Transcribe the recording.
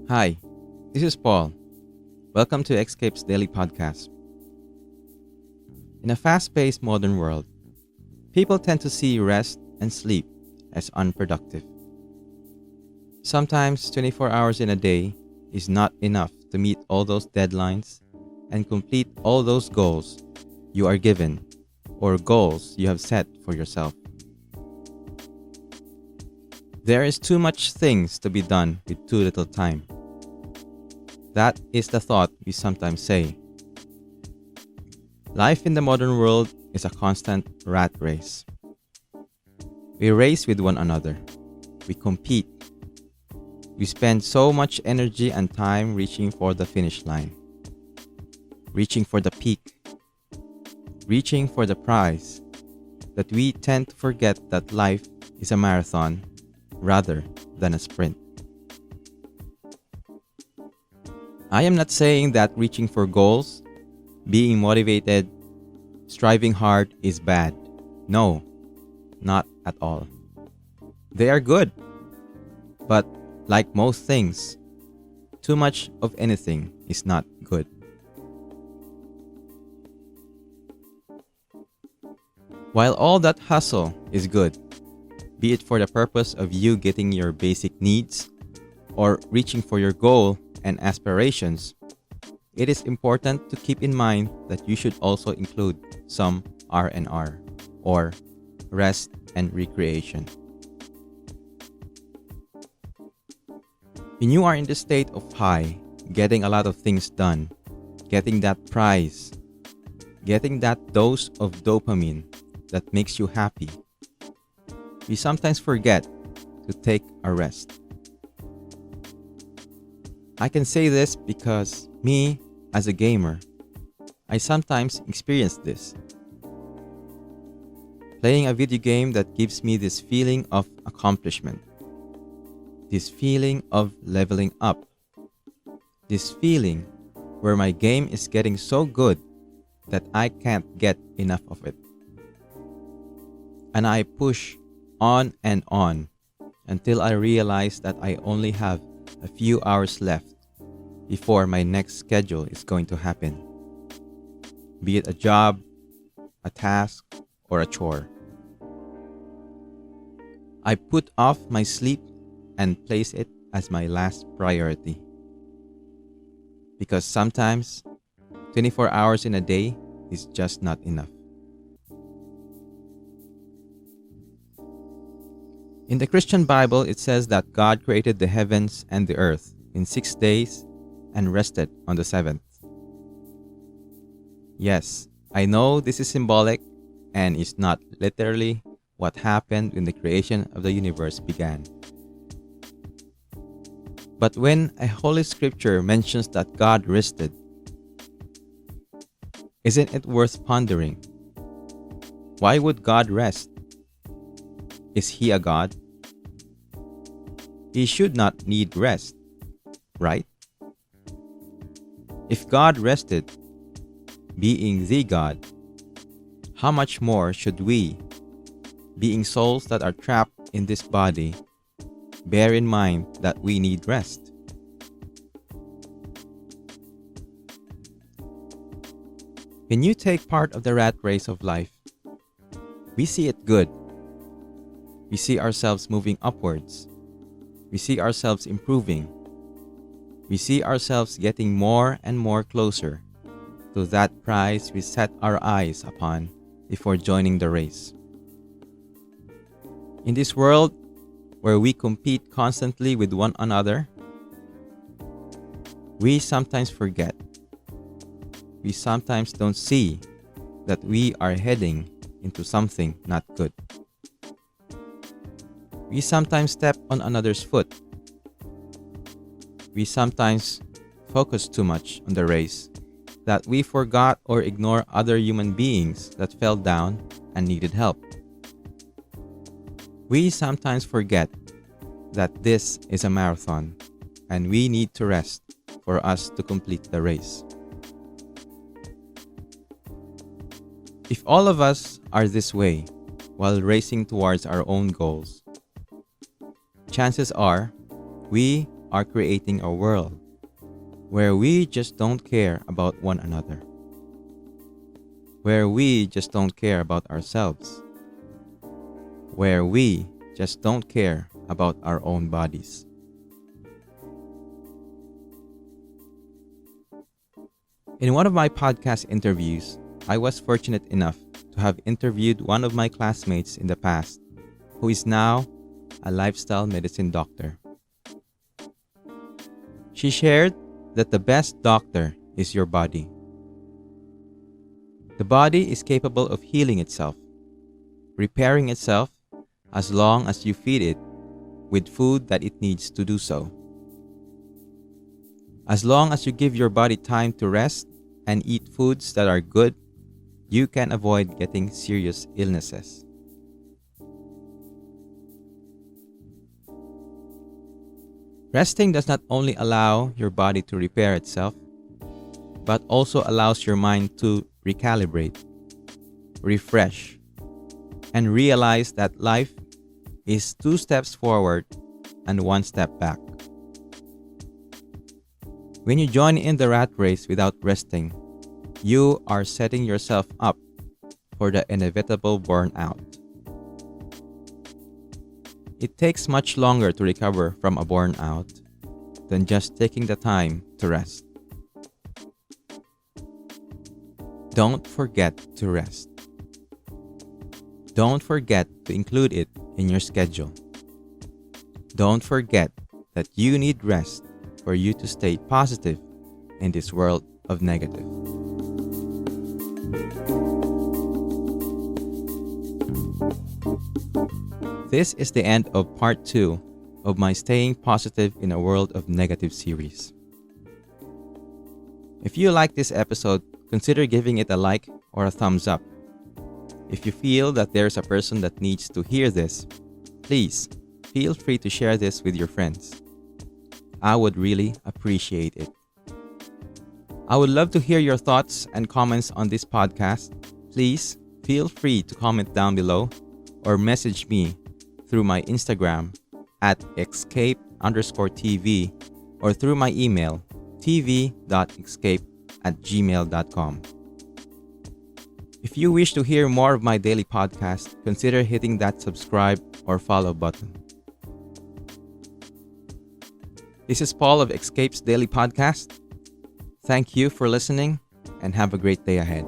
Hi, this is Paul. Welcome to Escape's Daily Podcast. In a fast paced modern world, people tend to see rest and sleep as unproductive. Sometimes 24 hours in a day is not enough to meet all those deadlines and complete all those goals you are given or goals you have set for yourself. There is too much things to be done with too little time. That is the thought we sometimes say. Life in the modern world is a constant rat race. We race with one another. We compete. We spend so much energy and time reaching for the finish line, reaching for the peak, reaching for the prize, that we tend to forget that life is a marathon rather than a sprint. I am not saying that reaching for goals, being motivated, striving hard is bad. No, not at all. They are good. But like most things, too much of anything is not good. While all that hustle is good, be it for the purpose of you getting your basic needs or reaching for your goal and aspirations, it is important to keep in mind that you should also include some R&R, or rest and recreation. When you are in the state of high, getting a lot of things done, getting that prize, getting that dose of dopamine that makes you happy, we sometimes forget to take a rest. I can say this because me, as a gamer, I sometimes experience this. Playing a video game that gives me this feeling of accomplishment, this feeling of leveling up, this feeling where my game is getting so good that I can't get enough of it. And I push on and on until I realize that I only have a few hours left before my next schedule is going to happen, be it a job, a task, or a chore. I put off my sleep and place it as my last priority. Because sometimes 24 hours in a day is just not enough. In the Christian Bible, it says that God created the heavens and the earth in 6 days and rested on the seventh. Yes, I know this is symbolic and is not literally what happened when the creation of the universe began. But when a holy scripture mentions that God rested, isn't it worth pondering? Why would God rest? Is he a god? He should not need rest, right? If God rested, being the God, how much more should we, being souls that are trapped in this body, bear in mind that we need rest? When you take part of the rat race of life, we see it good. We see ourselves moving upwards. We see ourselves improving. We see ourselves getting more and more closer to that prize we set our eyes upon before joining the race. In this world where we compete constantly with one another, we sometimes forget. We sometimes don't see that we are heading into something not good. We sometimes step on another's foot. We sometimes focus too much on the race that we forgot or ignore other human beings that fell down and needed help. We sometimes forget that this is a marathon and we need to rest for us to complete the race. If all of us are this way while racing towards our own goals, chances are we are creating a world where we just don't care about one another, where we just don't care about ourselves, where we just don't care about our own bodies. In one of my podcast interviews, I was fortunate enough to have interviewed one of my classmates in the past who is now a lifestyle medicine doctor. She shared that the best doctor is your body. The body is capable of healing itself, repairing itself as long as you feed it with food that it needs to do so. As long as you give your body time to rest and eat foods that are good, you can avoid getting serious illnesses. Resting does not only allow your body to repair itself, but also allows your mind to recalibrate, refresh, and realize that life is 2 steps forward and 1 step back. When you join in the rat race without resting, you are setting yourself up for the inevitable burnout. It takes much longer to recover from a burnout than just taking the time to rest. Don't forget to rest. Don't forget to include it in your schedule. Don't forget that you need rest for you to stay positive in this world of negative. This is the end of part 2 of my Staying Positive in a World of Negative series. If you like this episode, consider giving it a like or a thumbs up. If you feel that there's a person that needs to hear this, please feel free to share this with your friends. I would really appreciate it. I would love to hear your thoughts and comments on this podcast. Please feel free to comment down below or message me through my Instagram at escape_TV or through my email tv.escape@gmail.com. If you wish to hear more of my daily podcast, consider hitting that subscribe or follow button. This is Paul of Escape's Daily Podcast. Thank you for listening and have a great day ahead.